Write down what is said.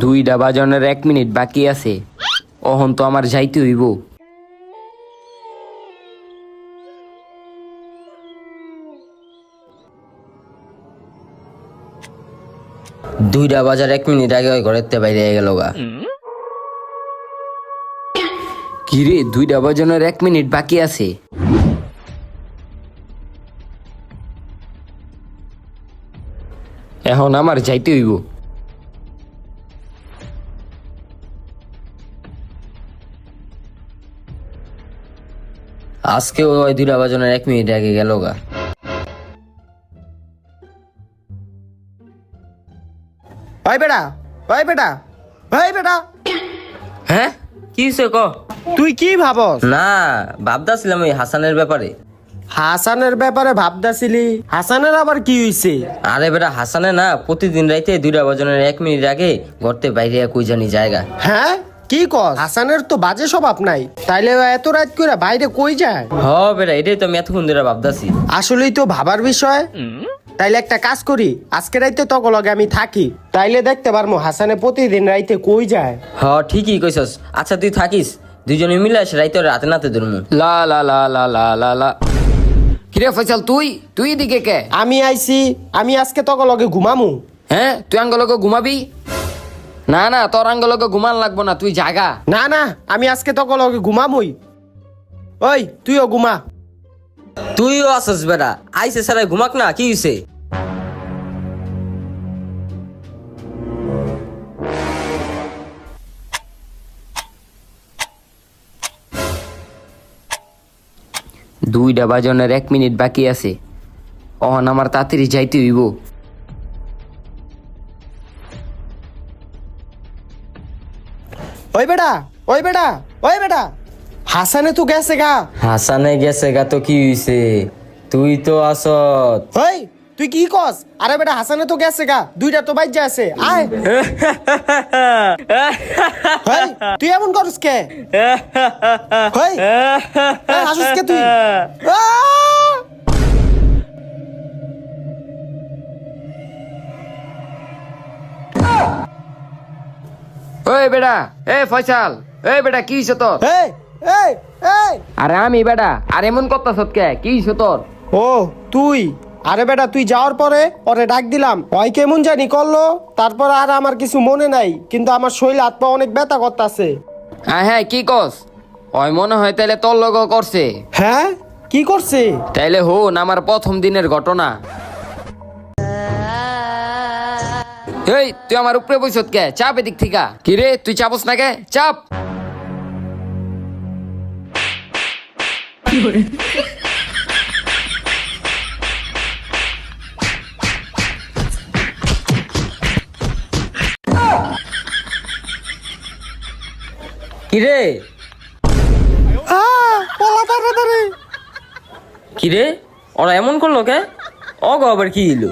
2টা বাজনের 1 মিনিট বাকি আছে। অহন তো আমার যাইতে হইব। দুইটা বাজার 1 মিনিট আগে ওই ঘরের বাইরে গেল গা। কিরে 2টা বাজনের 1 মিনিট বাকি আছে। এখন আমার যাইতে হইব। আজকে ওই 2টা বাজনের 1 মিনিট আগে গেল গা। ভাই বেটা, ভাই বেটা, ভাই বেটা, হ্যাঁ কি হইছে ক? তুই কি ভাবস? না ভাবতাছিলাম ওই হাসানের ব্যাপারে। হাসানের ব্যাপারে ভাবদাছিলি? হাসানের আবার কি হইছে? আরে বেটা হাসানে না প্রতিদিন রাইতে 2টা বাজনের 1 মিনিট আগে ঘরতে বাইরে কই জানি জায়গা। হ্যাঁ কি কস? হাসানের তো বাজে স্বভাব নাই, তাইলে ও এত রাত করে বাইরে কই যায়? হ বেটা এটাই তো আমি এতক্ষণ ধরে ভাবতাছি। আসলেই তো ভাবার বিষয়। তাইলে একটা কাজ করি, আজকে রাইতে তক লগে আমি থাকি, তাইলে দেখতে পারবো হাসানে প্রতিদিন রাইতে কই যায়। হ ঠিকই কইছস। আচ্ছা তুই থাকিস, দুইজনে মিলে রাইতে রাতে নাতে ধরমু। লা লা লা লা লা লা লা। কিরে ফয়সাল তুই এদিকে কে? আমি আইছি, আমি আজকে তক লগে ঘুমামু। হ্যাঁ তুই আঙ্গলকে ঘুমাবি? না না তোর আঙ্গলকে ঘুমান লাগবো না, তুই জাগা। না না আমি আজকে তক লগে ঘুমামুই। ওই তুইও ঘুমা। তুইও আসস বেটা, আইসে সারাই ঘুমাক না, কি হইছে? দুইটা বাজনের 1 মিনিট বাকি আছে। অহন আমার তাড়াতাড়ি যাইতে হইব। ওই বেটা, ওই বেটা, ওই বেটা, হাসানে তো গেছে গা। হাসানে গেছে গা তো কি হইছে? তুই তো আসত। ওই তুই কি কস? আরে বেটা হাসানে তো গেছে গা, 2টা তো বাইজে আছে, আয়। ওই, তুই এমন করস কে? ওই, হাসিস কে তুই? ওই বেটা, ফয়সাল, বেটা কি হইছে তোর? এই, এই, এই। আরে আমি বেটা, আর এমন করতাছত কে? কি হইছে তোর? ও তুই? আরে বেটা তুই যাওয়ার পরে ওরে ডাক দিলাম, ওই কেমন জানি করলো, তারপর আর আমার কিছু মনে নাই, কিন্তু আমার শরীর হাত পা অনেক ব্যথা করতেছে। হ্যাঁ কি কস? ওই মনে হয় তাইলে তোর লগও করছে। হ্যাঁ কি করছে? তাইলে হন আমার প্রথম দিনের ঘটনা। এই তুই আমার উপরে বইছত কে? চাপ এদিক থিকা। কিরে তুই চাপস না কে? চাপ। কিরে পলা তাড়াতাড়ি। কিরে ওরা এমন করলো কে? অগ আবার কি হইলো?